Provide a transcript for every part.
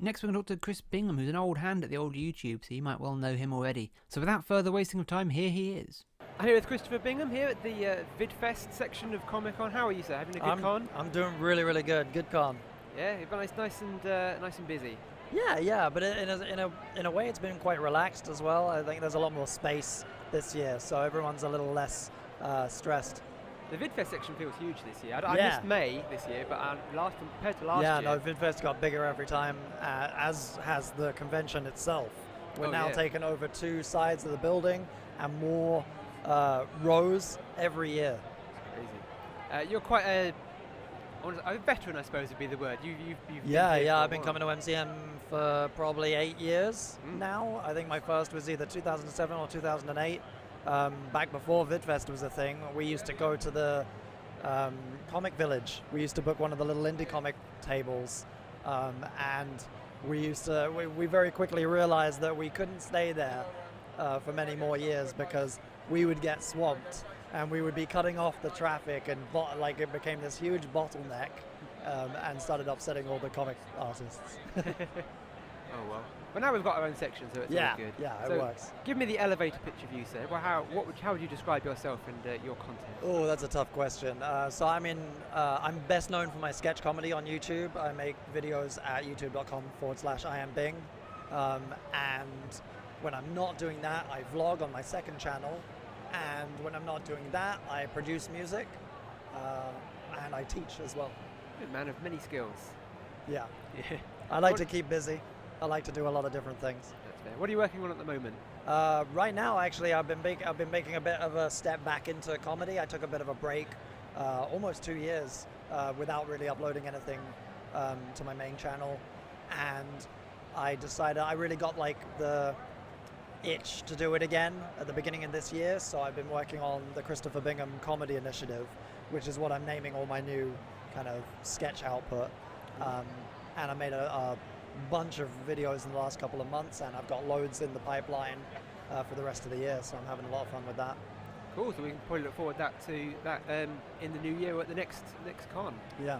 Next we're going to talk to Chris Bingham, who's an old hand at the old YouTube, so you might well know him already. So without further wasting of time, here he is. I'm here with Christopher Bingham here at the Vidfest section of Comic Con. How are you, sir? Having a good con? I'm doing really good. Good con. Yeah, nice and busy. Yeah, but in a way it's been quite relaxed as well. I think there's a lot more space this year, so everyone's a little less stressed. The Vidfest section feels huge this year. I missed May this year, but compared to last year. Yeah, no, Vidfest got bigger every time, as has the convention itself. We're now taking over 2 sides of the building and more rows every year. It's crazy. You're quite a veteran, I suppose would be the word. You've I've been coming to MCM for probably 8 years now. I think my first was either 2007 or 2008. Back before Vidfest was a thing, we used to go to the Comic Village. We used to book one of the little indie comic tables, and we very quickly realized that we couldn't stay there for many more years because we would get swamped and we would be cutting off the traffic, and it became this huge bottleneck, and started upsetting all the comic artists. Oh well. But now we've got our own section, so it's all good. Yeah, so it works. Give me the elevator pitch of you, sir. Well, how would you describe yourself and your content? Oh, that's a tough question. So I'm best known for my sketch comedy on YouTube. I make videos at youtube.com/IamBing. And when I'm not doing that, I vlog on my second channel. And when I'm not doing that, I produce music, and I teach as well. Good man of many skills. Yeah. I like to keep busy. I like to do a lot of different things. That's fair. What are you working on at the moment? Right now, actually, I've been making a bit of a step back into comedy. I took a bit of a break, almost 2 years, without really uploading anything to my main channel, and I decided I really got the itch to do it again at the beginning of this year. So I've been working on the Christopher Bingham Comedy Initiative, which is what I'm naming all my new kind of sketch output. And I made a bunch of videos in the last couple of months, and I've got loads in the pipeline for the rest of the year, so I'm having a lot of fun with that. Cool, so we can probably look forward to that in the new year or at the next con. Yeah.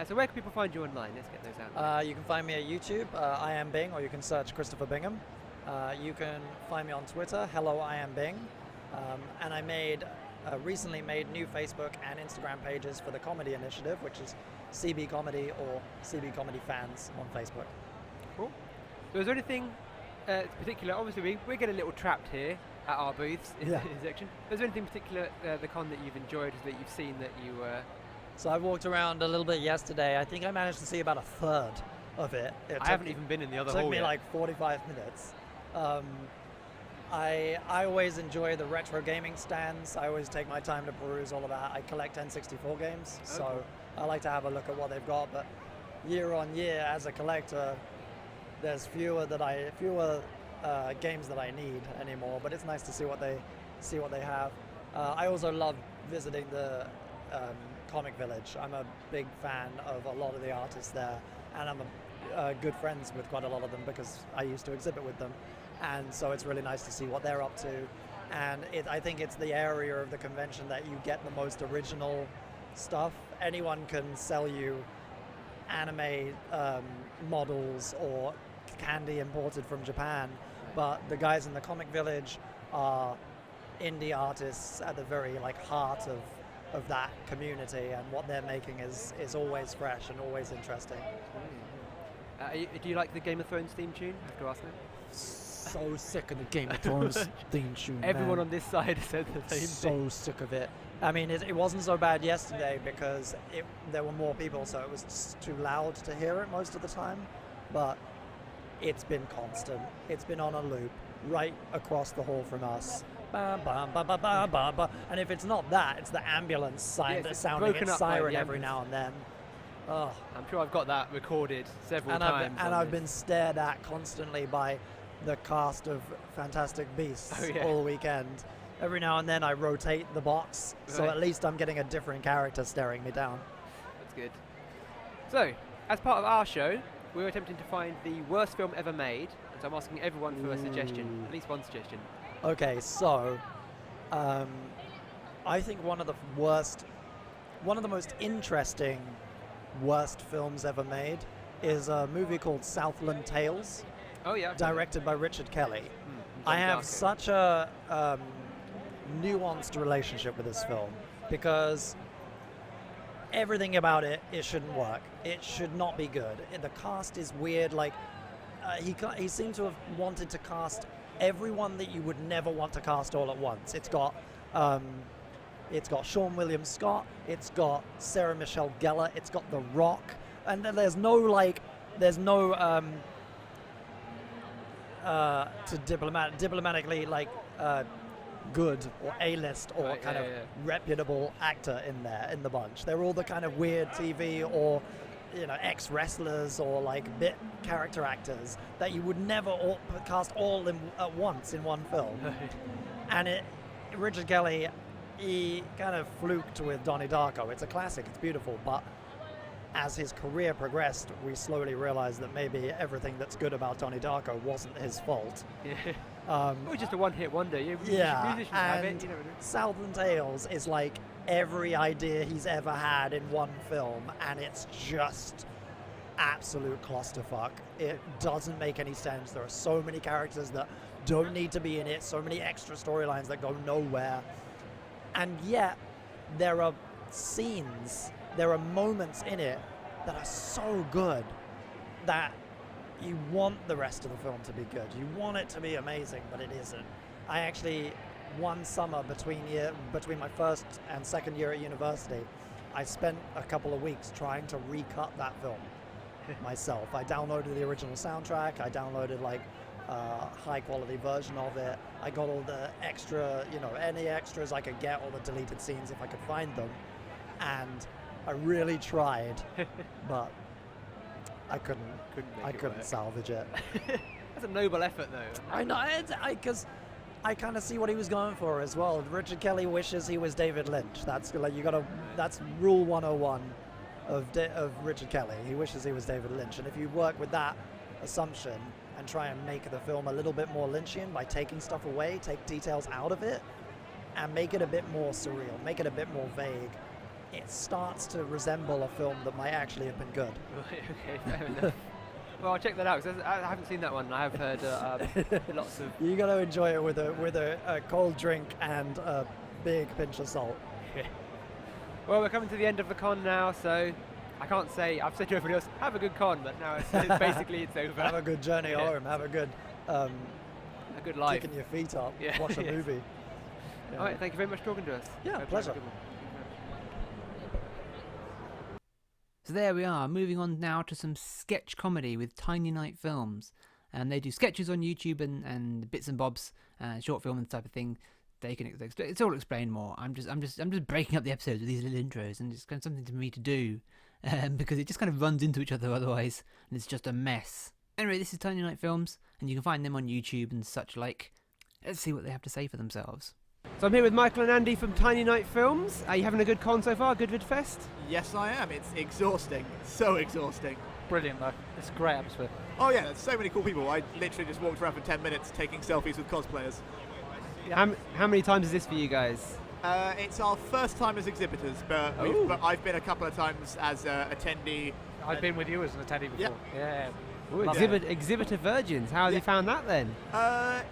So where can people find you online? Let's get those out. You can find me at YouTube, I am Bing, or you can search Christopher Bingham. You can find me on Twitter, hello I am Bing. And I recently made new Facebook and Instagram pages for the Comedy Initiative, which is CB Comedy or CB Comedy Fans on Facebook. Cool. So is there anything particular, obviously we get a little trapped here at our booths in the section. Is there anything particular the con that you've enjoyed, that you've seen that you... So I walked around a little bit yesterday. I think I managed to see about a third of it. I haven't even been in the other hall yet. It took me like 45 minutes. I always enjoy the retro gaming stands. I always take my time to peruse all of that. I collect N64 games, so I like to have a look at what they've got. But year on year, as a collector, there's fewer games that I need anymore. But it's nice to see what they have. I also love visiting the Comic Village. I'm a big fan of a lot of the artists there, and I'm good friends with quite a lot of them because I used to exhibit with them. And so it's really nice to see what they're up to. And I think it's the area of the convention that you get the most original stuff. Anyone can sell you anime models or candy imported from Japan, but the guys in the Comic Village are indie artists at the very heart of that community, and what they're making is always fresh and always interesting. Do you like the Game of Thrones theme tune? I have to ask that. So sick of the Game of Thrones theme tune. Everyone on this side said the same thing. So sick of it. I mean, it wasn't so bad yesterday because there were more people, so it was just too loud to hear it most of the time. But it's been constant. It's been on a loop right across the hall from us. Ba, ba, ba, ba, ba, ba, ba. And if it's not that, it's the ambulance sounding its siren every now and then. Oh. I'm sure I've got that recorded several times. I've been stared at constantly by the cast of Fantastic Beasts all weekend. Every now and then I rotate the box, so at least I'm getting a different character staring me down. That's good. So, as part of our show, we're attempting to find the worst film ever made, and so I'm asking everyone for a suggestion, at least one suggestion. Okay, so I think one of the most interesting worst films ever made is a movie called Southland Tales, Oh yeah. directed by Richard Kelly. Mm, I have Darko. such a nuanced relationship with this film because everything about it shouldn't work. It should not be good. The cast is weird. Like he seemed to have wanted to cast everyone that you would never want to cast all at once. It's got Sean William Scott. It's got Sarah Michelle Gellar. It's got The Rock. And then there's no diplomatically good or A-list or Right, kind yeah, of yeah. reputable actor in there in the bunch. They're all the kind of weird TV or ex-wrestlers or like bit character actors that you would never cast all at once in one film. And Richard Kelly, he kind of fluked with Donnie Darko. It's a classic, it's beautiful, but as his career progressed, we slowly realized that maybe everything that's good about Donnie Darko wasn't his fault. Yeah. Or just a one-hit wonder. Musicians have it. And You know. Southland Tales is like every idea he's ever had in one film, and it's just absolute clusterfuck. It doesn't make any sense. There are so many characters that don't need to be in it, so many extra storylines that go nowhere, and yet there are scenes, there are moments in it that are so good that you want the rest of the film to be good. You want it to be amazing, but it isn't. I actually, one summer between my first and second year at university, I spent a couple of weeks trying to recut that film myself. I downloaded the original soundtrack. I downloaded a high quality version of it. I got all the extra, any extras I could get, all the deleted scenes if I could find them. And I really tried, but I couldn't salvage it. That's a noble effort, though. I know, because I kind of see what he was going for as well. Richard Kelly wishes he was David Lynch. That's that's rule 101 of Richard Kelly. He wishes he was David Lynch, and if you work with that assumption and try and make the film a little bit more Lynchian by taking stuff away, take details out of it, and make it a bit more surreal, make it a bit more vague, it starts to resemble a film that might actually have been good. Right, okay, fair enough. Well, I'll check that out, because I haven't seen that one. I have heard lots of... You got to enjoy it with a cold drink and a big pinch of salt. Well, we're coming to the end of the con now, so I can't say, I've said to everybody else, have a good con, but now it's basically it's over. Have a good journey home, have a good life. kicking your feet up, Yeah, watch a yes. movie. Yeah. All right, thank you very much for talking to us. Yeah, Hope you have a pleasure. good one. So there we are, moving on now to some sketch comedy with Tiny Night Films. And they do sketches on YouTube and bits and bobs, short film and type of thing. They can it's all explained more. I'm just breaking up the episodes with these little intros, and it's kind of something for me to do because it just kind of runs into each other otherwise, and it's just a mess. Anyway, this is Tiny Night Films, and you can find them on YouTube and such like. Let's see what they have to say for themselves. So I'm here with Michael and Andy from Tiny Night Films. Are you having a good con so far? Good Vidfest? Yes, I am. It's exhausting. So exhausting. Brilliant though. It's a great atmosphere. Oh yeah, there's so many cool people. I literally just walked around for 10 minutes taking selfies with cosplayers. How many times is this for you guys? It's our first time as exhibitors, but I've been a couple of times as an attendee. I've been with you as an attendee before. Yeah. Ooh, Love exhibitor virgins. How have you found that then?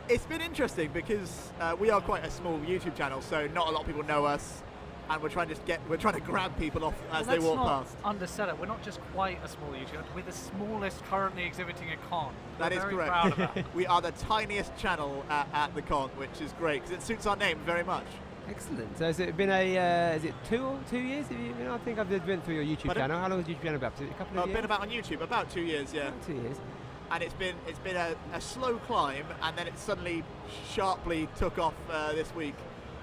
It's been interesting because we are quite a small YouTube channel, so not a lot of people know us, and we're trying to grab people off as they walk past. Undersell it. We're not just quite a small YouTube. We're the smallest currently exhibiting a con. That We're is very correct. Proud of that. We are the tiniest channel at the con, which is great because it suits our name very much. Excellent. So has it been is it 2 years? Have you been, I think I've been through your YouTube channel. How long has your YouTube channel been up? Is it a couple of I've years? been about on YouTube about 2 years, yeah. About 2 years. And it's been a slow climb, and then it suddenly sharply took off this week.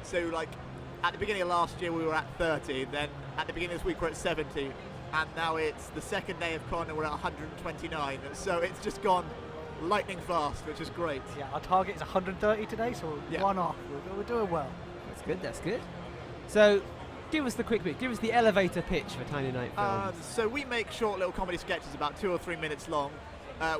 So like at the beginning of last year we were at 30, then at the beginning of this week we're at 70, and now it's the second day of con and we're at 129. So it's just gone lightning fast, which is great. Yeah, our target is 130 today, so we're one off. We're doing well. That's good. So give us the quick pitch. Give us the elevator pitch for Tiny Night Films. So we make short little comedy sketches about 2 or 3 minutes long,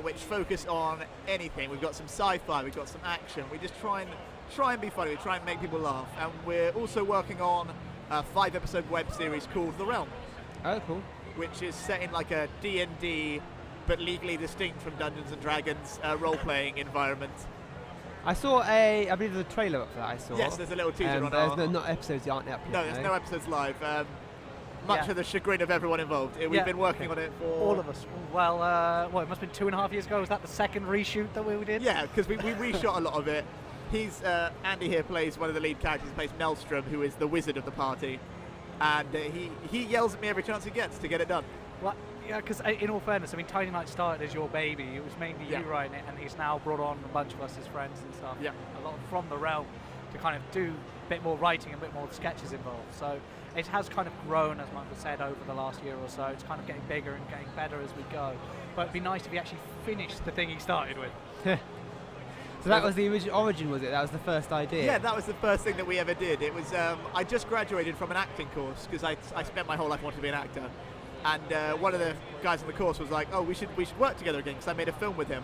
which focus on anything. We've got some sci-fi, we've got some action. We just try and be funny. We try and make people laugh. And we're also working on a 5-episode web series called The Realm. Oh, cool. Which is set in like a D&D but legally distinct from Dungeons and Dragons role-playing environment. I believe there's a trailer up for that. I saw. Yes, there's a little teaser on there's not episodes aren't up yet. No, there's no episodes live. Much to the chagrin of everyone involved. We've been working on it for all of us. Well, it must have been 2.5 years ago. Was that the second reshoot that we did? Yeah, because we reshot a lot of it. He's Andy here plays one of the lead characters. He plays Maelstrom, who is the wizard of the party, and he yells at me every chance he gets to get it done. Well, yeah, because in all fairness, I mean, Tiny Knight started as your baby. It was mainly you writing it, and he's now brought on a bunch of us as friends and stuff. Yeah. A lot from the realm to kind of do a bit more writing and a bit more sketches involved. So it has kind of grown, as Michael said, over the last year or so. It's kind of getting bigger and getting better as we go. But it'd be nice if he actually finished the thing he started with. So that was the origin, was it? That was the first idea? Yeah, that was the first thing that we ever did. It was, I just graduated from an acting course because I spent my whole life wanting to be an actor. And one of the guys on the course was like, oh, we should work together again because I made a film with him.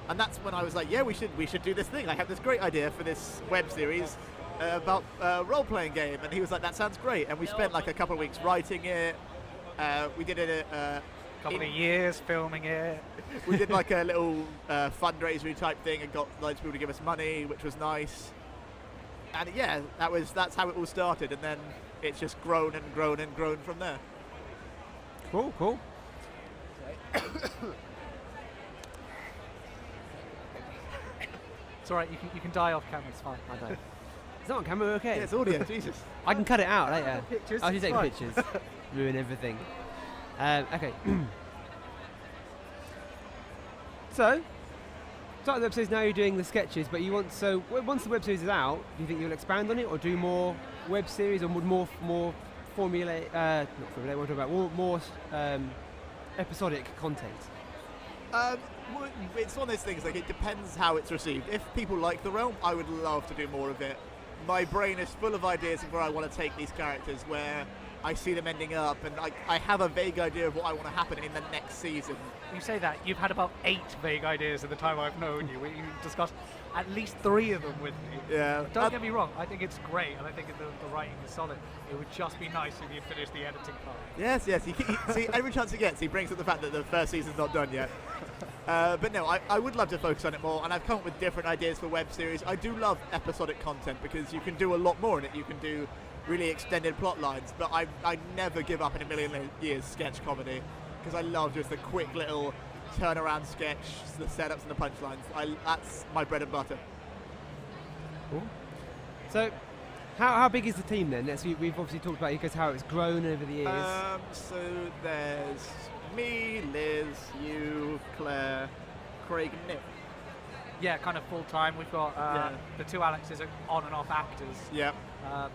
And that's when I was like, yeah, we should do this thing. I have this great idea for this web series about a role-playing game. And he was like, that sounds great. And we spent like a couple of weeks writing it. We did it couple of years filming it. We did like a little fundraiser type thing and got loads of people to give us money, which was nice. And yeah, that's how it all started, and then it's just grown and grown and grown from there. Cool. It's alright, you can die off camera, it's fine. I don't. It's not on camera, okay? Yeah, it's audio, Jesus. I can cut it out later. Pictures, I'll just take fine. pictures. Ruin everything. Okay. So, start the web series, now you're doing the sketches, but once the web series is out, do you think you'll expand on it or do more web series or more formulate, not formulate, what am I talking about, more episodic content? It's one of those things, like it depends how it's received. If people like the realm, I would love to do more of it. My brain is full of ideas of where I want to take these characters, where I see them ending up, and I have a vague idea of what I want to happen in the next season. You say that, you've had about 8 vague ideas in the time I've known you. You discussed at least 3 of them with me. Yeah. Don't get me wrong, I think it's great, and I think the writing is solid. It would just be nice if you'd finished the editing part. Yes. See, every chance he gets, he brings up the fact that the first season's not done yet. But no, I would love to focus on it more, and I've come up with different ideas for web series. I do love episodic content because you can do a lot more in it. You can do really extended plot lines, but I never give up in a million years sketch comedy because I love just the quick little turnaround sketch, the setups and the punchlines. That's my bread and butter. Cool. So, how big is the team then? We've obviously talked about how it's grown over the years. So there's me, Liz, you, Claire, Craig, and Nick. Yeah, kind of full time. We've got the 2 Alexes are on and off actors. Yeah.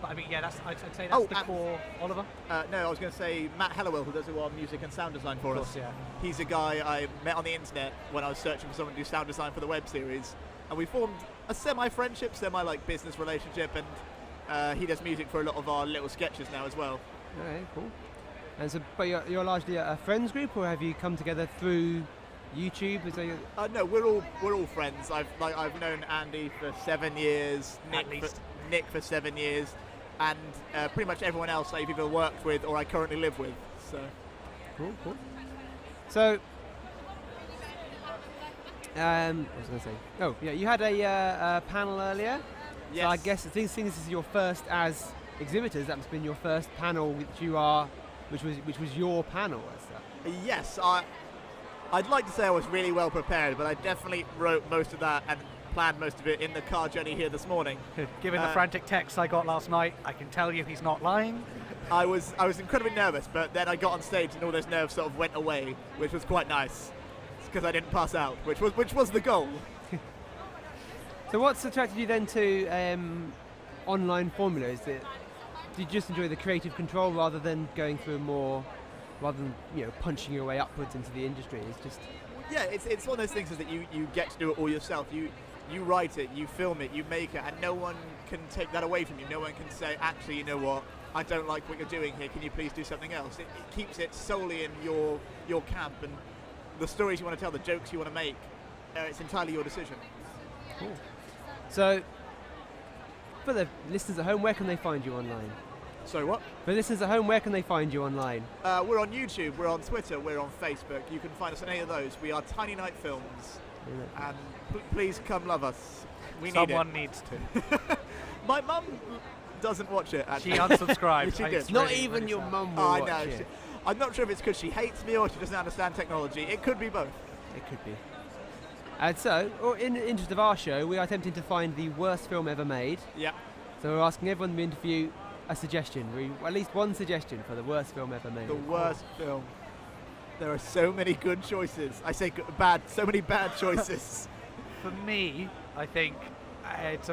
But I mean, yeah, I'd say that's the core. Oliver? No, I was going to say Matt Hellowell, who does all our music and sound design for us. Yeah. He's a guy I met on the internet when I was searching for someone to do sound design for the web series, and we formed a semi-friendship, business relationship, and he does music for a lot of our little sketches now as well. Okay, cool. And so, but you're largely a friends group, or have you come together through YouTube? No, we're all friends. I've known Andy for 7 years, Nick for 7 years, and pretty much everyone else I've either worked with or I currently live with. So cool. So, what was I going to say? Oh, yeah, you had a panel earlier. Yes. So I guess since this is your first as exhibitors, that's been your first panel, which was your panel as such. Yes, I'd like to say I was really well prepared, but I definitely wrote most of that and planned most of it in the car journey here this morning. Given the frantic texts I got last night, I can tell you he's not lying. I was incredibly nervous, but then I got on stage and all those nerves sort of went away, which was quite nice, because I didn't pass out, which was the goal. So what's attracted you then to online formula? Do you just enjoy the creative control rather than going through rather than punching your way upwards into the industry? It's just it's one of those things is that you get to do it all yourself. You write it, you film it, you make it, and no one can take that away from you. No one can say, actually, you know what, I don't like what you're doing here, can you please do something else? It keeps it solely in your camp, and the stories you want to tell, the jokes you want to make, it's entirely your decision. Cool. So, for the listeners at home, where can they find you online? Sorry, what? For listeners at home, where can they find you online? We're on YouTube, we're on Twitter, we're on Facebook. You can find us on any of those. We are Tiny Night Films. And please come love us. We need Someone it. needs to. My mum doesn't watch it, actually. She unsubscribed. She did. It's Not really, even really your sad. mum will I watch know. it. I'm not sure if it's because she hates me or she doesn't understand technology. It could be both. It could be. And so, in the interest of our show, we are attempting to find the worst film ever made. Yeah. So we're asking everyone we interview a suggestion, at least one suggestion for the worst film ever made. The worst film. There are so many good choices. I say so many bad choices. For me, I think it's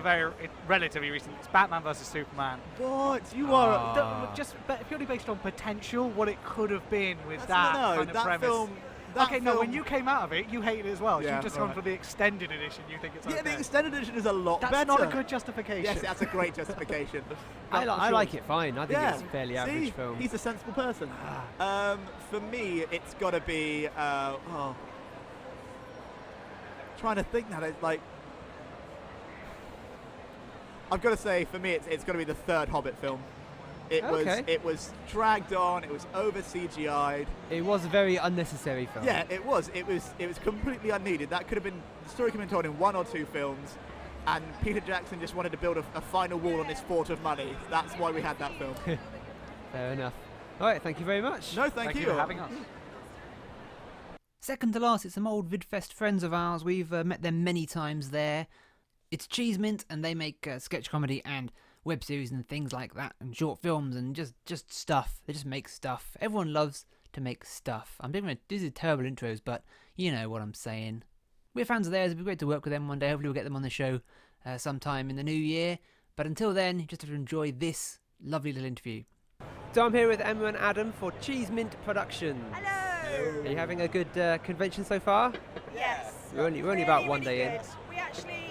relatively recent. It's Batman vs Superman. What? You are... Just purely based on potential, what it could have been with That's- that no, kind of that premise. film... When you came out of it, you hated it as well. Yeah, You've just gone for the extended edition. You think it's Yeah, okay. the extended edition is a lot That's better. not a good justification. Yes, that's a great justification. I like it fine. I think Yeah. it's a fairly average See? film. He's a sensible person. For me, it's got to be... trying to think now. It's like... I've got to say, for me, it's got to be the third Hobbit film. It was dragged on. It was over CGI'd. It was a very unnecessary film. Yeah, it was. It was completely unneeded. That could have been the story could have been told in 1 or 2 films, and Peter Jackson just wanted to build a final wall on this fort of money. That's why we had that film. Fair enough. All right, thank you very much. No, thank you for having us. Second to last, it's some old Vidfest friends of ours. We've met them many times there. It's Cheesemint, and they make sketch comedy and web series and things like that, and short films and just stuff. They just make stuff. Everyone loves to make stuff. I'm doing these are terrible intros, but you know what I'm saying. We're fans of theirs. It'd be great to work with them one day. Hopefully we'll get them on the show sometime in the new year. But until then, you just have to enjoy this lovely little interview. So I'm here with Emma and Adam for Cheesemint Productions. Hello. Are you having a good convention so far? Yes. We're only about one day in. good. We actually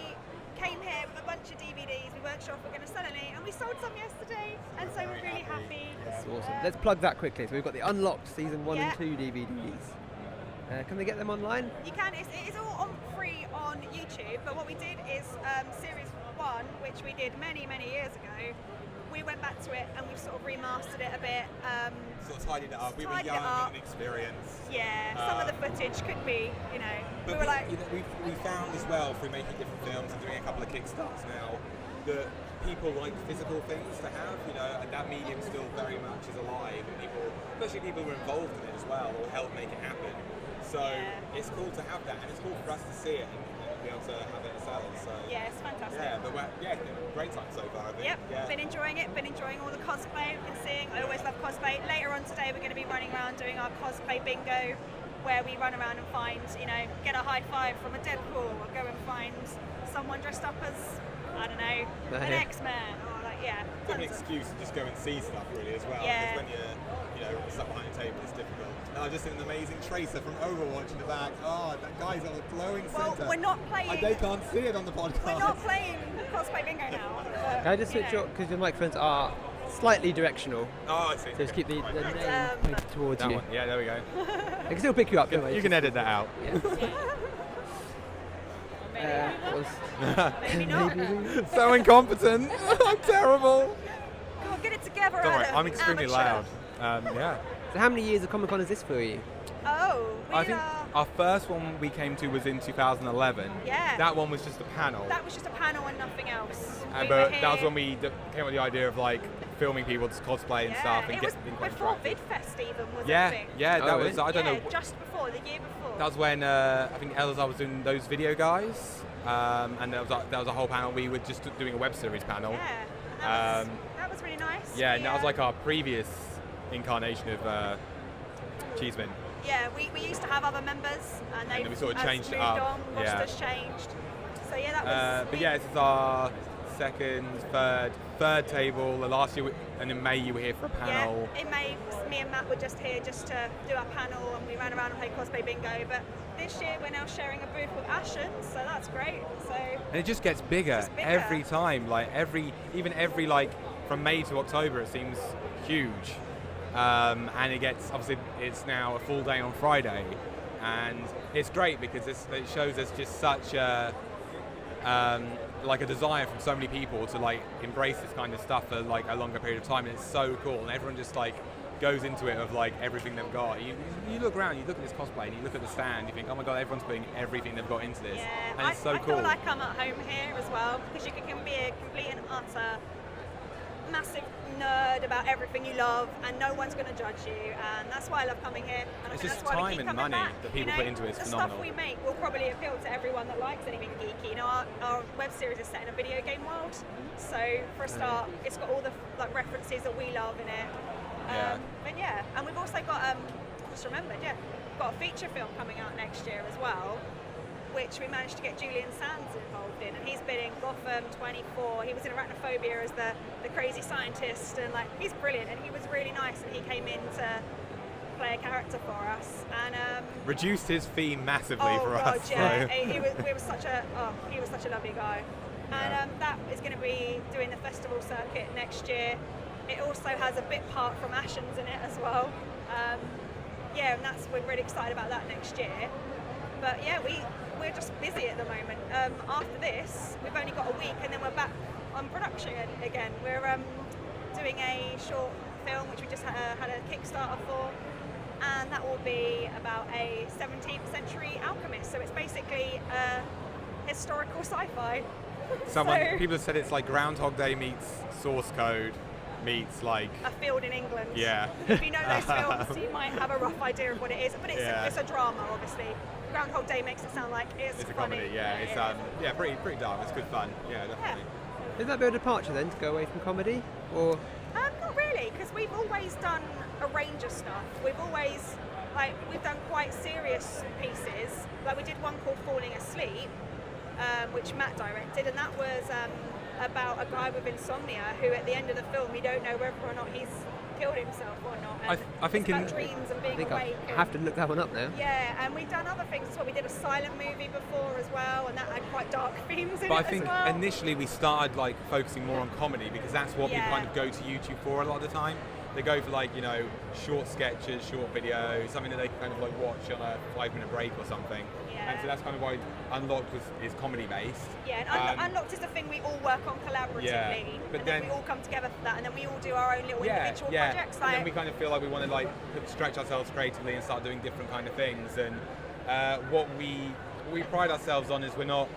came here with a bunch of DVDs. We weren't sure if we were going to sell any, and we sold some yesterday, and so we're really happy. That's awesome. Let's plug that quickly. So we've got the Unlocked Season 1 Yeah. and 2 DVDs. Can they get them online? You can. It is all free on YouTube. But what we did is Series 1, which we did many years ago. We went back to it and we've sort of remastered it a bit. Sort of tidied it up. We were tidied it young up. and inexperienced. Yeah, some of the footage could be, we But were like, we found as well through making different films and doing a couple of Kickstarts now that people like physical things to have, and that medium still very much is alive, and people, especially people who are involved in it as well, will help make it happen. So it's cool to have that, and it's cool for us to see it and be able to have it ourselves. So yeah, it's fantastic. yeah, but it's been a great time so far, I think. Yep, Yeah. been enjoying it, been enjoying all the cosplay we've been seeing. I always love cosplay. Later on today we're going to be running around doing our cosplay bingo, where we run around and find, get a high five from a Deadpool, or go and find someone dressed up as, I don't know, an X-Man, or It's an excuse to just go and see stuff really as well. Yeah. Because when you're stuck behind a table, it's difficult. And I just seen an amazing Tracer from Overwatch in the back. Oh, that guy's on a glowing Well, centre. we're not playing. They can't see it on the podcast. We're not playing cosplay bingo now. Can I just switch up, because your microphones are slightly directional. Oh, I see. So just keep the name pointed towards That you. one. Yeah, there we go. I can still pick you up, don't I? You can edit that out. Maybe not. So incompetent. I'm terrible. Come on, get it together, Don't worry, Adam. I'm extremely Amateur. loud. Yeah. So how many years of Comic Con is this for you? Oh, I think our first one we came to was in 2011. Yeah. That one was just a panel. That was just a panel and nothing else. But that was when we came up with the idea of like filming people to cosplay and stuff and it get was things quite before interactive. Vidfest even was Yeah, a thing. yeah, that was. I don't yeah, know. just before, the year before. That was when I think Elazar was doing those video guys, and there was a whole panel. We were just doing a web series panel. Yeah, and that was really nice. Yeah, and that was like our previous incarnation of Cheesemint. Yeah, we used to have other members, and then we sort of changed it moved up, on, yeah. rosters changed. So yeah, that was. But yeah, this is our second, third table. The last year, and in May you were here for a panel. Yeah, in May, me and Matt were just here just to do our panel, and we ran around and played cosplay bingo. But this year we're now sharing a booth with Ashen, so that's great. So. And it just gets bigger, every time. Like even every from May to October, it seems huge. And it gets, obviously it's now a full day on Friday, and it's great because it shows us just such like a desire from so many people to like embrace this kind of stuff for like a longer period of time, and it's so cool, and everyone just like goes into it of like everything they've got. You look around, you look at this cosplay, and you look at the stand, you think, oh my god, everyone's putting everything they've got into this, Yeah, and it's so I cool. feel like I'm at home here as well, because you can be a complete and utter massive nerd about everything you love, and no one's going to judge you, and that's why I love coming here. And It's I think just that's why we time keep and coming money back. that people put into it is the phenomenal. stuff we make will probably appeal to everyone that likes anything geeky. Our web series is set in a video game world, so for a start, it's got all the like references that we love in it. But yeah, and we've also got just remembered, got a feature film coming out next year as well, which we managed to get Julian Sands involved in, and he's been in Gotham 24. He was in Arachnophobia as the crazy scientist, and like he's brilliant, and he was really nice, and he came in to play a character for us, and Reduced his fee massively for God, us. yeah, So. he was such a lovely guy, and that is going to be doing the festival circuit next year. It also has a bit part from Ashen's in it as well. And we're really excited about that next year. But yeah, we're just busy at the moment. After this, we've only got a week, and then we're back on production again. We're doing a short film which we just had a Kickstarter for, and that will be about a 17th century alchemist. So it's basically historical sci-fi. People have said it's like Groundhog Day meets Source Code meets like A Field in England. Yeah. If you know those films, you might have a rough idea of what it is, but it's a drama, obviously. Groundhog Day makes it sound like it's a funny. comedy. Yeah, it's pretty dark. It's good fun. Yeah, definitely. Is that a bit of a departure then to go away from comedy, or? Not really, because we've always done a range of stuff. We've done quite serious pieces. Like we did one called Falling Asleep, which Matt directed, and that was about a guy with insomnia who at the end of the film you don't know whether or not he's killed himself or not. And I think it's about dreams and being awake. I have to look that one up now. Yeah, and we've done other things as well. We did a silent movie before as well, and that had quite dark themes in But it I think as well. initially we started like focusing more on comedy because that's what people kind of go to YouTube for a lot of the time. They go for like, short sketches, short videos, something that they can kind of like watch on a 5-minute break or something. Yeah. And so that's kind of why Unlocked is comedy based. Yeah, and Unlocked is the thing we all work on collaboratively, but and then we all come together for that, and then we all do our own little individual projects. And then we kind of feel like we want to like stretch ourselves creatively and start doing different kind of things. And what we pride ourselves on is we don't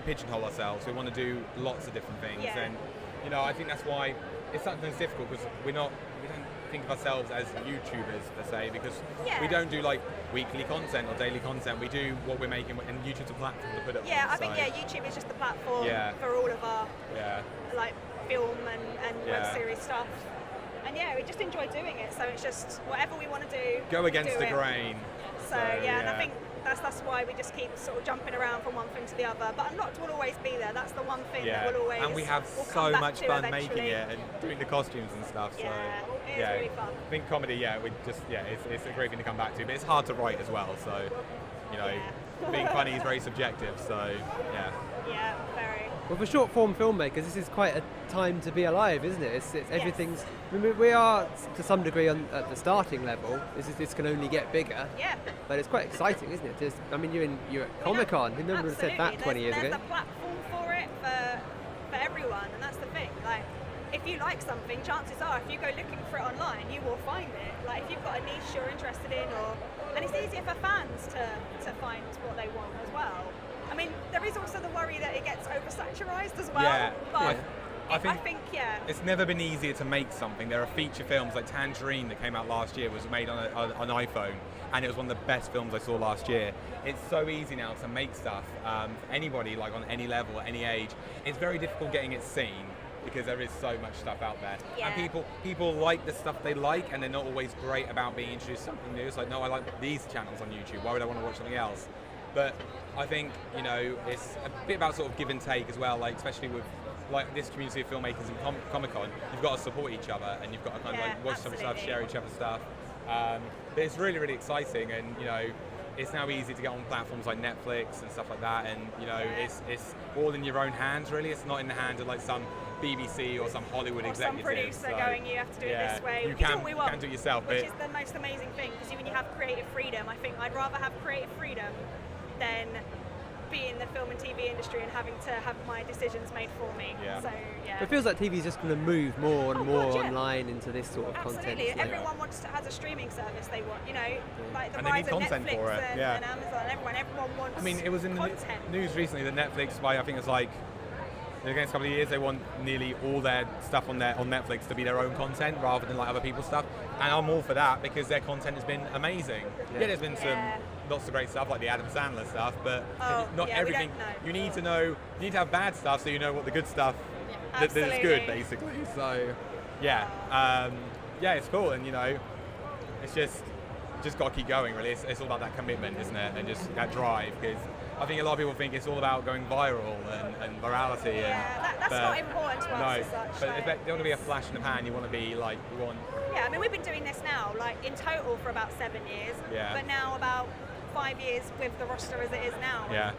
pigeonhole ourselves. We want to do lots of different things, and I think that's why it's sometimes difficult because we don't think of ourselves as YouTubers per se, because we don't do like weekly content or daily content. We do what we're making, and YouTube's a platform to put it on. I think YouTube is just the platform for all of our like film and web series stuff. And we just enjoy doing it. So it's just whatever we want to do. Go against the it. grain. So and I think that's why we just keep sort of jumping around from one thing to the other. But Unlocked will always be there. That's the one thing that will always. And we have we'll so come back much to fun eventually. making it and doing the costumes and stuff. So it's really fun. I think comedy, it's a great thing to come back to. But it's hard to write as well. So being funny is very subjective. So Yeah, very. Well, for short form filmmakers, this is quite a time to be alive, isn't it? It's everything's. I mean, we are to some degree at the starting level. This can only get bigger. Yeah. But it's quite exciting, isn't it? You're at Comic-Con. Who would have said that 20 years ago? There's a platform for it for everyone, and that's the thing. Like, if you like something, chances are, if you go looking for it online, you will find it. Like, if you've got a niche you're interested in, and it's easier for fans to find what they want as well. I mean, there is also the worry that it gets oversaturized as well. Yeah. But I think it's never been easier to make something. There are feature films like Tangerine that came out last year, was made on an iPhone, and it was one of the best films I saw last year. It's so easy now to make stuff for anybody, like on any level, at any age. It's very difficult getting it seen because there is so much stuff out there. Yeah. And people like the stuff they like, and they're not always great about being introduced to something new. It's like, no, I like these channels on YouTube. Why would I want to watch something else? But I think, it's a bit about sort of give and take as well, like especially with like this community of filmmakers in Comic-Con, you've got to support each other and you've got to kind of like watch some stuff, share each other's stuff. But it's really, really exciting, and it's now easy to get on platforms like Netflix and stuff like that, and it's all in your own hands really. It's not in the hands of like some BBC or some Hollywood executive. Some producer going, you have to do it this way. You We do can what we want, do it yourself, which is the most amazing thing, because when you have creative freedom, I think I'd rather have creative freedom than being in the film and TV industry and having to have my decisions made for me. Yeah. So yeah. It feels like TV is just going to move more and Oh, more God, yeah. online into this sort of Absolutely, content. everyone has a streaming service they want, like the And they rise need of content Netflix for it, and, yeah. and Amazon, everyone wants I mean, it was in the content. news recently that Netflix, I think it's like, in the next couple of years, they want nearly all their stuff on Netflix to be their own content rather than like other people's stuff. And I'm all for that because their content has been amazing. Yeah, there's been some lots of great stuff like the Adam Sandler stuff, but not everything. You need to know, you need to have bad stuff so you know what the good stuff that is good, basically. So, yeah, it's cool, and it's just got to keep going. Really, it's all about that commitment, isn't it, and just that drive. Because I think a lot of people think it's all about going viral and virality. Yeah, that's not important to us as such. But if you don't want to be a flash in the pan, you want to be like, Yeah, I mean, we've been doing this now, like in total for about 7 years. Yeah. But now about 5 years with the roster as it is now. Yeah.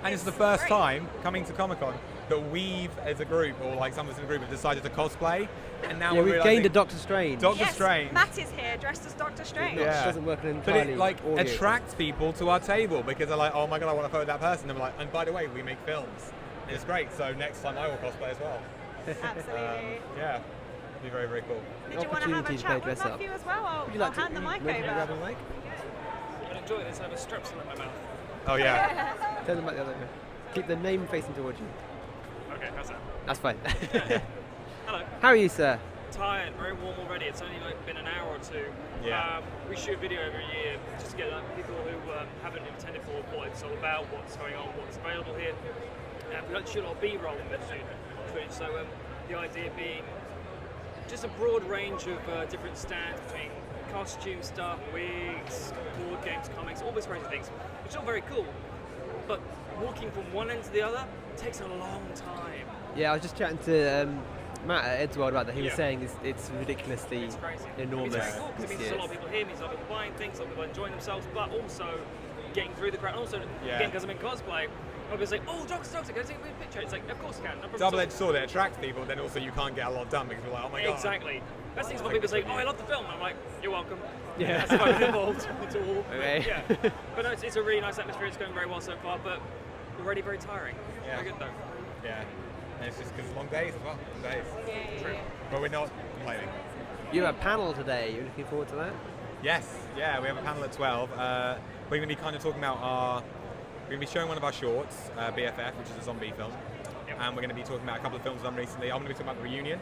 And it's the it's first great. time coming to Comic-Con that we've, as a group, or like some of us in the group, have decided to cosplay. And now We've gained a Doctor Strange. Yes, Strange. Matt is here dressed as Doctor Strange. It doesn't work But entirely. it like audio. attracts people to our table because they're like, oh my god, I want to photo that person. And we're like, and by the way, we make films. And it's great. So next time I will cosplay as well. Absolutely. Yeah, it'd be very, very cool. Did you want to have a opportunity to chat play with dress up. Matthew as well? Would you I'll like to hand the mic maybe grab over. a mic? I enjoy this. I have a strepsil in my mouth. Oh yeah. Turn the mic the other way. Keep the name facing towards you. Okay, how's that? That's fine. Hello. How are you, sir? Tired, very warm already. It's only like been an hour or two. Yeah. We shoot a video every year just to get people who haven't attended for what it's all about, what's going on, what's available here. We like to shoot a lot of B-roll in the footage. So the idea being just a broad range of different stands between costume stuff, wigs, board games, comics, all these kinds of things, which is all very cool. But walking from one end to the other takes a long time. Yeah, I was just chatting to Matt at Edward about that. He was Yeah. saying it's ridiculously It's crazy. enormous. It's very cool because it this means year. there's a lot of people here, it means a lot of people buying things, a lot of people enjoying themselves, but also getting through the crowd. And also, again, because I'm in cosplay, I'll be like, oh, Doctor, can I take a picture? It's like, of course you can. No problem at all. Double-edged sword, it attracts people, then also you can't get a lot done because we're like, oh my god. Exactly. Best thing is when people say, oh, I love the film. I'm like, you're welcome. Yeah. That's about involved at all. Okay. Yeah. But no, it's a really nice atmosphere. It's going very well so far, but already very tiring. Yeah. Very good though. Yeah. And it's just because it's long days as well. Long days. True. But we're not complaining. You have a panel today. You're looking forward to that? Yes, yeah, we have a panel at 12. We're going to be kind of talking about we're going to be showing one of our shorts, BFF, which is a zombie film. Yep. And we're going to be talking about a couple of films done recently. I'm going to be talking about The Reunion,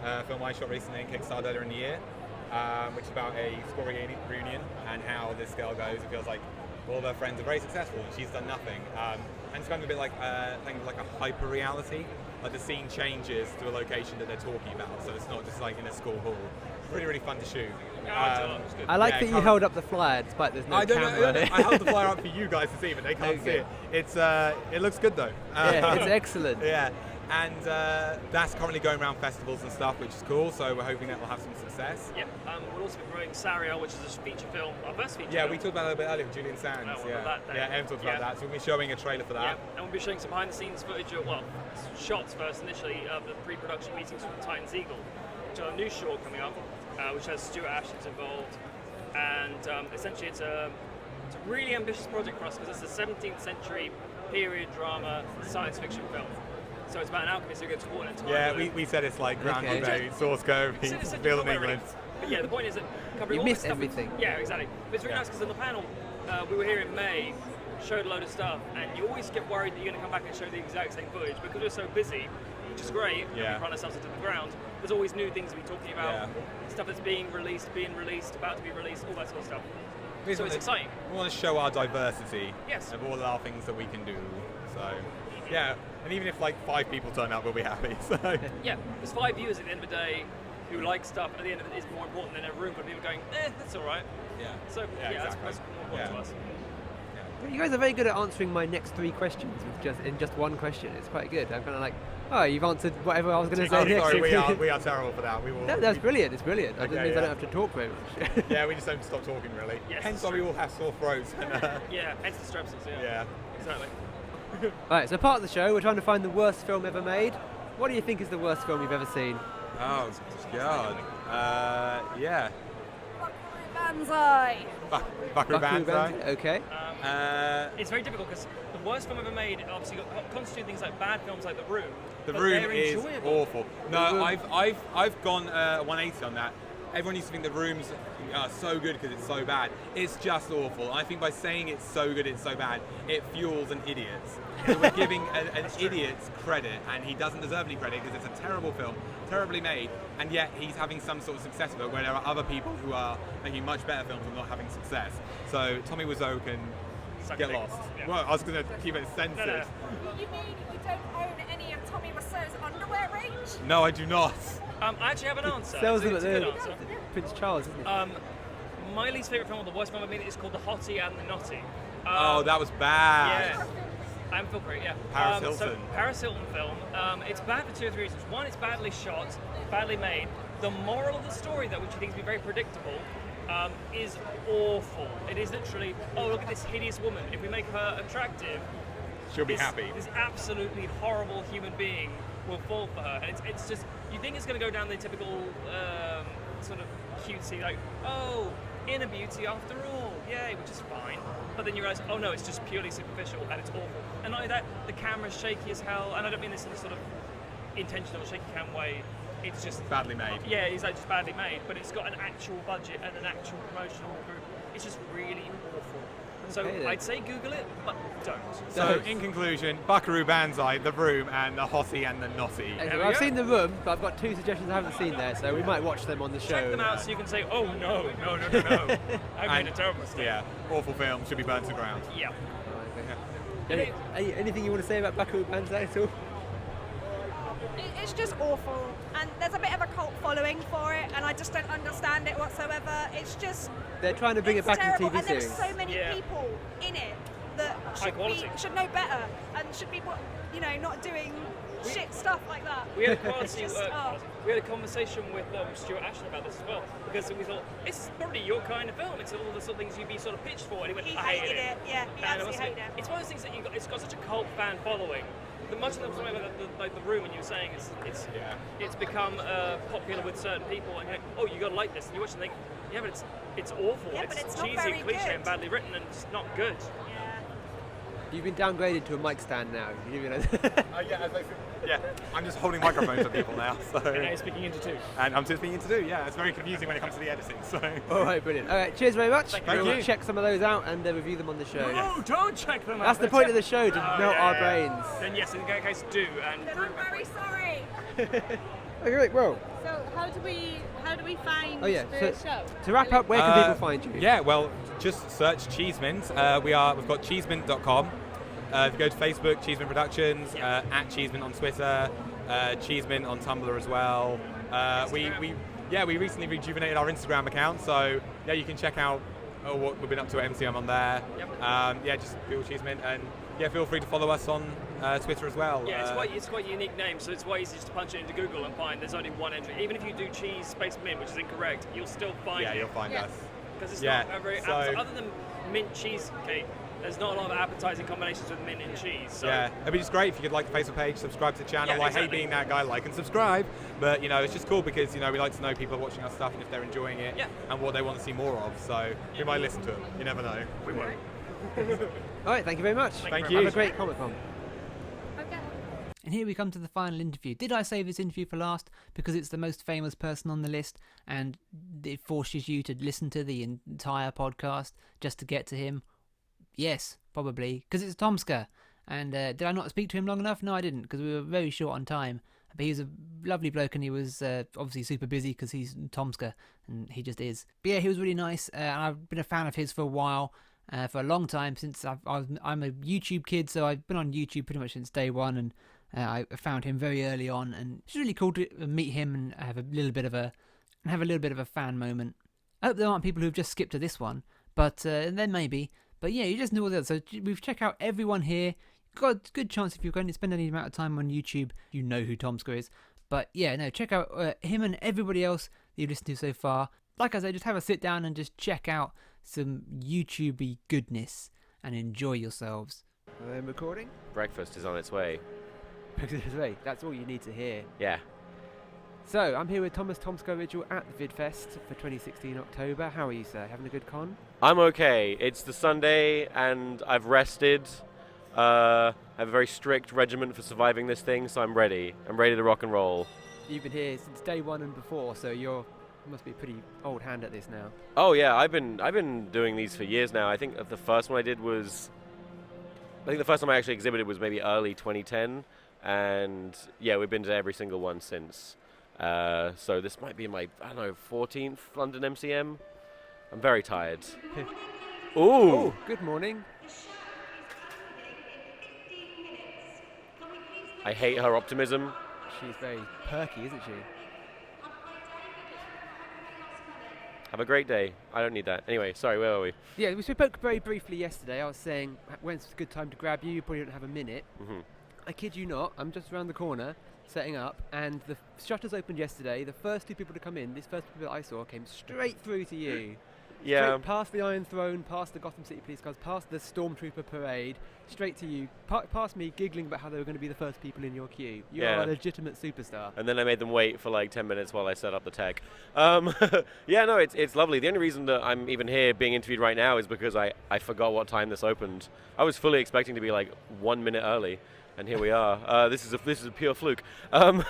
a film I shot recently in Kickstarter earlier in the year, which is about a school reunion and how this girl goes. It feels like all of her friends are very successful and she's done nothing. And it's kind of a bit like a hyper reality. Like the scene changes to a location that they're talking about, so it's not just like in a school hall. Really, really fun to shoot. I like that you held up the flyer despite there's no I don't camera. know. I held the flyer up for you guys to see, but they can't see it. It's it looks good though. Yeah, it's excellent. Yeah, and that's currently going around festivals and stuff, which is cool. So we're hoping that will have some success. Yep. We'll also be promoting Sario, which is a feature film, our first feature Yeah, film. we talked about it a bit earlier with Julian Sands. Oh, yeah, that day. yeah, Em talked about Yeah. that. So we'll be showing a trailer for that. Yeah, and we'll be showing some behind-the-scenes footage of, shots first initially of the pre-production meetings with Titan's Eagle, which are a new short coming up, which has Stuart Ashton's involved, and essentially it's a really ambitious project for us because it's a 17th century period drama science fiction film. So it's about an alchemist who gets caught in a time Yeah, loop. we said it's like Groundhog Okay. Day, source code, It's essentially film in not very England. But yeah, the point is that covering You all missed this stuff everything. Yeah, exactly. But it's really Yeah. nice because on the panel, we were here in May, showed a load of stuff, and you always get worried that you're going to come back and show the exact same footage because we're so busy, which is great. And Yeah. we run ourselves into the ground. There's always new things to be talking about, Yeah. stuff that's being released, about to be released, all that sort of stuff. We So it's exciting. We want to show our diversity Yes. of all our things that we can do. So, yeah, and even if like 5 people turn up, we'll be happy. So, Yeah, there's 5 viewers at the end of the day who like stuff. At the end of it, is more important than a room full of people going, that's all right. yeah. So Yeah, that's exactly. more important Yeah. to us. You guys are very good at answering my next 3 questions in just one question. It's quite good. I'm kind of like, oh, you've answered whatever I was going to say Oh, next. sorry, we are terrible for that. We will. That's brilliant. It's brilliant. That Okay, means I yeah. don't have to talk very much. Yeah, we just don't stop talking really. Yes, Hence that's why we true. all have sore throats. And, Yeah, hence the strepsils, yeah. Exactly. Right, so part of the show, we're trying to find the worst film ever made. What do you think is the worst film you've ever seen? Oh God. Yeah. Banzai. Buckaroo Buckaroo Banzai. Banzai? Okay. It's very difficult because the worst film ever made obviously constitute things like bad films like The Room. The but Room they're is enjoyable. awful. No, I've gone 180 on that. Everyone used to think The Room's so good because it's so bad. It's just awful. I think by saying it's so good, it's so bad, it fuels an idiot. So we're giving an idiot's credit, and he doesn't deserve any credit because it's a terrible film, terribly made, and yet he's having some sort of success with it, where there are other people who are making much better films and not having success. So Tommy Wiseau can get lost. Yeah. Well, I was going to keep it censored. No. You mean you don't own any of Tommy Wiseau's underwear range? No, I do not. I actually have an answer. Sells them It's at a good the answer. Prince Charles, isn't it? My least favourite film, or the worst film I've made, is called The Hottie and the Nottie. Oh, that was bad. Yeah. I'm Phil Creek, yeah. Paris So, Hilton. Paris Hilton film. It's bad for 2 or 3 reasons. One, it's badly shot, badly made. The moral of the story, though, which I think is very predictable, is awful. It is literally, oh, look at this hideous woman. If we make her attractive, She'll be happy. This absolutely horrible human being will fall for her. And it's just, you think it's going to go down the typical sort of cutesy, like, oh, inner beauty after all, yay, which is fine. But then you realise, oh no, it's just purely superficial and it's awful. And not only that, the camera's shaky as hell, and I don't mean this in a sort of intentional shaky cam way. It's just Badly made. Yeah, it's like just badly made, but it's got an actual budget and an actual promotional group. It's just really awful. So Okay, then. I'd say Google it, but don't. So, in conclusion, Buckaroo Banzai, The Room, and The Hottie and the Nottie. Excellent. we I've go. seen The Room, but I've got 2 suggestions I haven't seen there, so we might watch them on the show. Check them out so you can say, oh no. I made a terrible mistake. Yeah, awful film, should be burnt to ground. Yeah. Anything you want to say about Buckaroo Banzai at all? It's just awful, and there's a bit of a cult following for it, and I just don't understand it whatsoever. It's just They're trying to bring it's it back terrible, to TV and there's series. so many Yeah. people in it that quality. should know better and should be, not doing shit stuff like that. We had a quality, It's just, we had a conversation with Stuart Ashton about this as well, because we thought, this is probably your kind of film, it's all the sort of things you'd be sort of pitched for, and he went, He I hated it. Yeah, he And absolutely hated it. It's one of those things that it's got such a cult fan following. The much of something like the Room, when you were saying, it's become popular with certain people, and you're like, oh, you gotta like this, and you watch and think, yeah, but it's awful. Yeah, but it's not cheesy very and cliche good. and badly written, and it's not good. Yeah. You've been downgraded to a mic stand now. You realise? Yeah, I'm just holding microphones for people now, so. And now you're speaking into 2. And I'm just speaking to do, yeah, it's very confusing when it comes to the editing, so. All right, brilliant. All right, cheers very much. Thank We'll you. check some of those out and review them on the show. No, don't check them out. That's the point of the show, to melt our brains. Then yes, in that case, do. And Then I'm very sorry. Okay, great. Well, So how do we find Oh, yeah, the so- show? to wrap up, where can people find you? Yeah, well, just search Cheesemint. We've got cheesemint.com. If you go to Facebook, Cheesemint Productions, at Cheesemint on Twitter, Cheesemint on Tumblr as well. We recently rejuvenated our Instagram account, so yeah, you can check out what we've been up to at MCM on there. Yep. Just Google Cheesemint, and yeah, feel free to follow us on Twitter as well. Yeah, it's quite a unique name, so it's quite easy just to punch it into Google and find there's only one entry. Even if you do cheese space mint, which is incorrect, you'll still find Yeah, it. you'll find Yeah. us. Because it's Yeah, not a very so- other than mint cheesecake, there's not a lot of appetizing combinations with mint and cheese. So Yeah, it'd be just great if you could like the Facebook page, subscribe to the channel. Yeah, I exactly. hate being that guy, like and subscribe, but it's just cool because we like to know people are watching our stuff and if they're enjoying it and what they want to see more of. So we might listen to them. You never know. we won't. All right, thank you very much. Thank Have you. a great Comic-Con. Okay. And here we come to the final interview. Did I save this interview for last because it's the most famous person on the list and it forces you to listen to the entire podcast just to get to him? Yes, probably, because it's Tomska. And did I not speak to him long enough? No, I didn't, because we were very short on time. But he was a lovely bloke, and he was obviously super busy because he's Tomska, and he just is. But yeah, he was really nice, and I've been a fan of his for a while, for a long time, since I'm a YouTube kid, so I've been on YouTube pretty much since day one, and I found him very early on, and it's really cool to meet him and have a little bit of a fan moment. I hope there aren't people who've just skipped to this one, but then maybe. But yeah, you just know all the others. So we've checked out everyone here. Got a good chance if you're going to spend any amount of time on YouTube, you know who Tomska is. But yeah, no, check out him and everybody else that you've listened to so far. Like I said, just have a sit down and just check out some YouTubey goodness and enjoy yourselves. Are they recording? Breakfast is on its way. That's all you need to hear. Yeah. So, I'm here with Thomas Tomska Ridgel at the Vidfest for 2016 October. How are you, sir? Having a good con? I'm okay. It's the Sunday and I've rested. I have a very strict regimen for surviving this thing, so I'm ready. I'm ready to rock and roll. You've been here since day one and before, so you must be a pretty old hand at this now. Oh yeah, I've been doing these for years now. I think the first one I did was, I think the first time I actually exhibited was maybe early 2010, and yeah, we've been to every single one since. So this might be my, I don't know, 14th London MCM. I'm very tired. Ooh! Oh, good morning. I hate her optimism. She's very perky, isn't she? Have a great day. I don't need that. Anyway, sorry, where were we? Yeah, we spoke very briefly yesterday. I was saying, when's a good time to grab you? You probably don't have a minute. Mm-hmm. I kid you not, I'm just around the corner, setting up, and the shutters opened yesterday. The first two people to come in, these first people that I saw, came straight through to you. Yeah. Straight past the Iron Throne, past the Gotham City Police Cars, past the Stormtrooper Parade, straight to you, past me giggling about how they were going to be the first people in your queue. You are a legitimate superstar. And then I made them wait for like 10 minutes while I set up the tech. Yeah, no, it's lovely. The only reason that I'm even here being interviewed right now is because I forgot what time this opened. I was fully expecting to be like 1 minute early, and here we are. This is a pure fluke. No,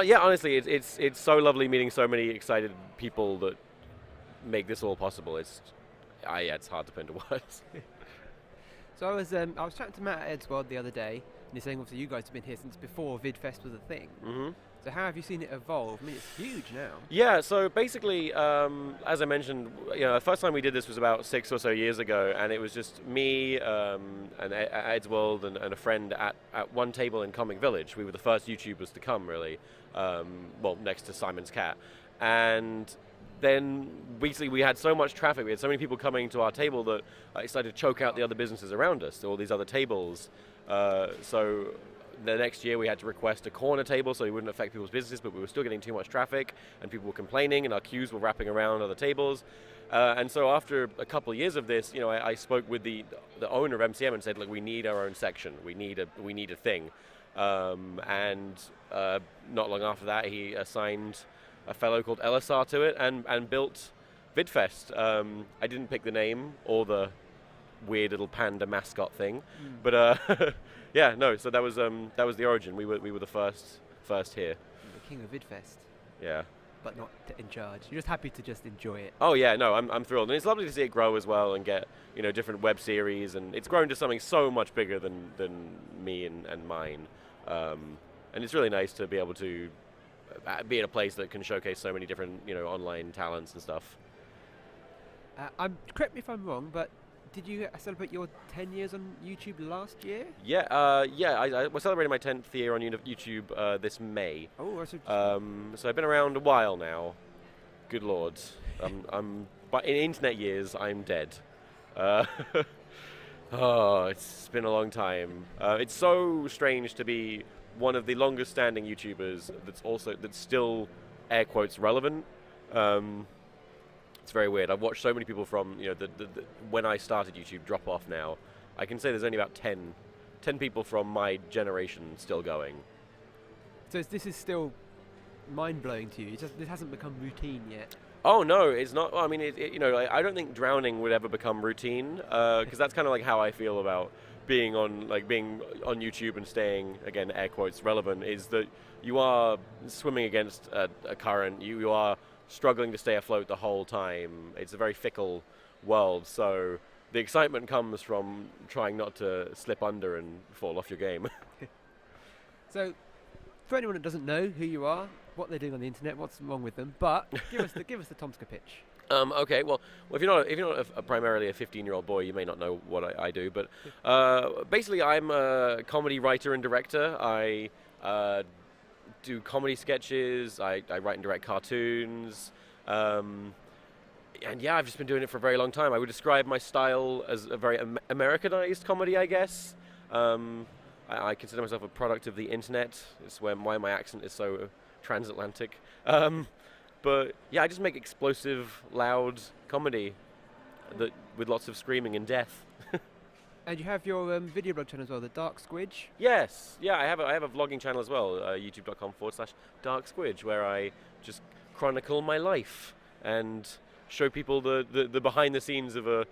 yeah, honestly, it's so lovely meeting so many excited people that make this all possible. It's hard to put into words. So I was chatting to Matt at Edgeworld the other day, and he's saying obviously you guys have been here since before Vidfest was a thing. Mm-hmm. So how have you seen it evolve? I mean, it's huge now. Yeah, so basically, as I mentioned, the first time we did this was about 6 or so years ago, and it was just me and Edgeworld and a friend at one table in Comic Village. We were the first YouTubers to come, really, next to Simon's Cat. And then basically we had so much traffic, we had so many people coming to our table that it started to choke out the other businesses around us, all these other tables. So the next year we had to request a corner table so we wouldn't affect people's businesses, but we were still getting too much traffic and people were complaining and our queues were wrapping around other tables. And so after a couple of years of this, I spoke with the owner of MCM and said, look, we need our own section. We need a thing. And not long after that, he assigned a fellow called LSR to it and built Vidfest. I didn't pick the name or the weird little panda mascot thing, but yeah, no. So that was the origin. We were the first here. The king of Vidfest. Yeah. But not in charge. You're just happy to just enjoy it. Oh yeah, no, I'm thrilled, and it's lovely to see it grow as well and get different web series, and it's grown to something so much bigger than me and mine, and it's really nice to be able to be in a place that can showcase so many different online talents and stuff. Correct me if I'm wrong, but did you celebrate your 10 years on YouTube last year? Yeah, I was celebrating my 10th year on YouTube this May. Oh, so I've been around a while now. Good lord, but in internet years, I'm dead. Oh, it's been a long time. It's so strange to be one of the longest standing YouTubers that's still air quotes relevant. It's very weird. I've watched so many people from when I started YouTube drop off now. I can say there's only about 10 people from my generation still going. So this is still mind-blowing to you. This hasn't become routine yet. Oh no, it's not. Well, I mean, I don't think drowning would ever become routine, because that's kind of like how I feel about being on YouTube and staying, again, air quotes, relevant, is that you are swimming against a current. You are struggling to stay afloat the whole time. It's a very fickle world, so the excitement comes from trying not to slip under and fall off your game. So, for anyone that doesn't know who you are, what they're doing on the internet, what's wrong with them, but give us the Tomska pitch. Okay, well, if you're not primarily a 15-year-old boy, you may not know what I do, but basically I'm a comedy writer and director. I do comedy sketches, I write and direct cartoons, and yeah, I've just been doing it for a very long time. I would describe my style as a very Americanized comedy, I guess. I consider myself a product of the internet. It's why my accent is so transatlantic. But yeah, I just make explosive, loud comedy with lots of screaming and death. And you have your video blog channel as well, the Dark Squidge. Yes, yeah, I have a vlogging channel as well, youtube.com/darksquidge, where I just chronicle my life and show people the behind the scenes of a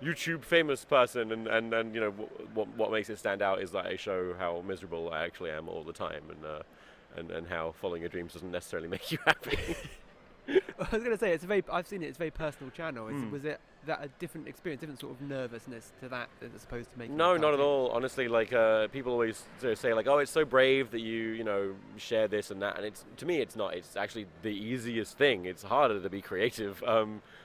YouTube famous person, and you know what makes it stand out is that I show how miserable I actually am all the time, and how following your dreams doesn't necessarily make you happy. I was going to say I've seen it. It's a very personal channel. Was it that a different experience, different sort of nervousness to that as opposed to making? No, not at all. Honestly, like people always say like, oh, it's so brave that you know share this and that, and it's to me it's not. It's actually the easiest thing. It's harder to be creative.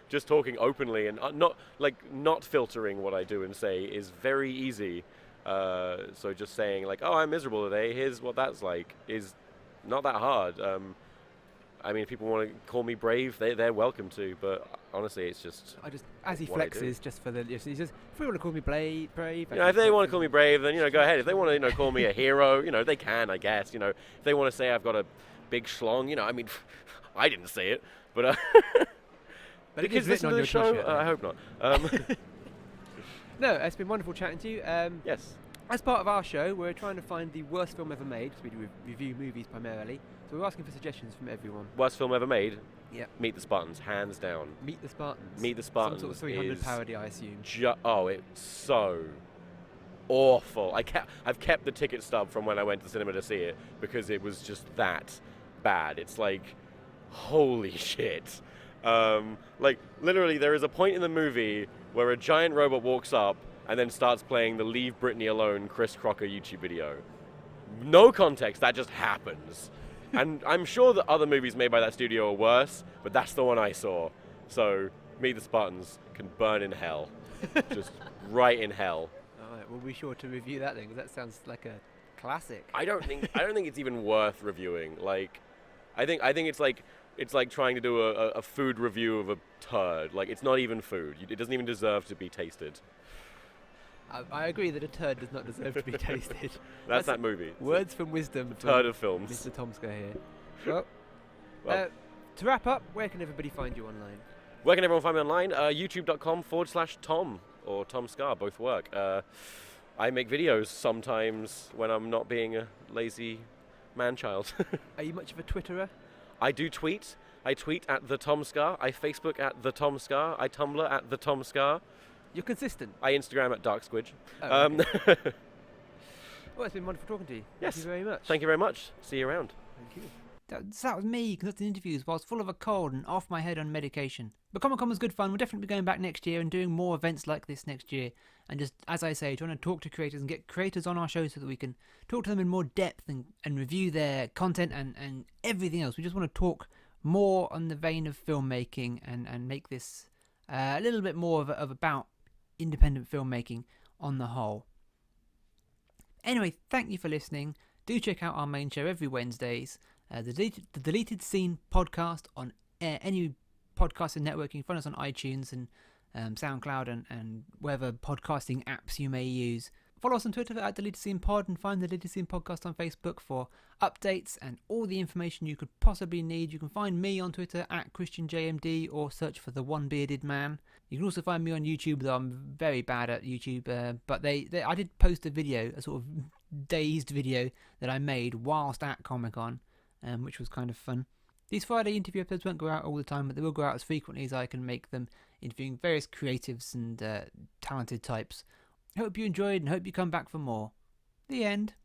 Just talking openly and not filtering what I do and say is very easy. So just saying like, oh, I'm miserable today. Here's what that's like is not that hard. I mean, if people want to call me brave, they're welcome to. But honestly, it's just as he flexes, just for the he says, if they want to call me brave, you know, if they want to call me brave, then go ahead. If they want to call me a hero, they can, I guess. If they want to say I've got a big schlong, I mean, I didn't say it, but but the kids listen to the show. I hope not. No, it's been wonderful chatting to you. Yes. As part of our show, we're trying to find the worst film ever made, because we do review movies primarily. So we're asking for suggestions from everyone. Worst film ever made? Yep. Meet the Spartans, hands down. Meet the Spartans? Meet the Spartans. Some sort of 300 parody, I assume. It's so awful. I've kept the ticket stub from when I went to the cinema to see it, because it was just that bad. It's like, holy shit. Like, literally, there is a point in the movie where a giant robot walks up and then starts playing the Leave Britney Alone Chris Crocker YouTube video. No context, that just happens. And I'm sure that other movies made by that studio are worse, but that's the one I saw. So, Meet the Spartans can burn in hell. Just right in hell. Alright, we'll be sure to review that then, because that sounds like a classic. I don't think it's even worth reviewing. Like, I think it's like trying to do a food review of a turd. Like, it's not even food. It doesn't even deserve to be tasted. I agree that a turd does not deserve to be tasted. That's that movie. Words from wisdom. Turd of films. Mr. Tomska here. Well, to wrap up, where can everybody find you online? Where can everyone find me online? youtube.com/Tom or Tomska, both work. I make videos sometimes when I'm not being a lazy man-child. Are you much of a Twitterer? I do tweet. I tweet at the Tomska. I Facebook at the Tomska. I Tumblr at the Tomska. You're consistent. I Instagram at Dark Squidge. Oh, okay. Well, it's been wonderful talking to you. Yes. Thank you very much. Thank you very much. See you around. Thank you. That was me conducting interviews whilst full of a cold and off my head on medication. But Comic-Con was good fun. We'll definitely be going back next year and doing more events like this next year. And just, as I say, trying to talk to creators and get creators on our show so that we can talk to them in more depth and review their content and everything else. We just want to talk more on the vein of filmmaking and make this a little bit more of about independent filmmaking on the whole. Anyway, thank you for listening. Do check out our main show every Wednesdays, the Deleted Scene podcast on any podcasting network. You can find us on iTunes and SoundCloud and whatever podcasting apps you may use. Follow us on Twitter at Deleted Scene Pod and find the Deleted Scene Podcast on Facebook for updates and all the information you could possibly need. You can find me on Twitter at ChristianJMD or search for the One Bearded Man. You can also find me on YouTube, though I'm very bad at YouTube. But I did post a video, a sort of dazed video that I made whilst at Comic-Con, which was kind of fun. These Friday interview episodes won't go out all the time, but they will go out as frequently as I can make them, interviewing various creatives and talented types. Hope you enjoyed and hope you come back for more. The end.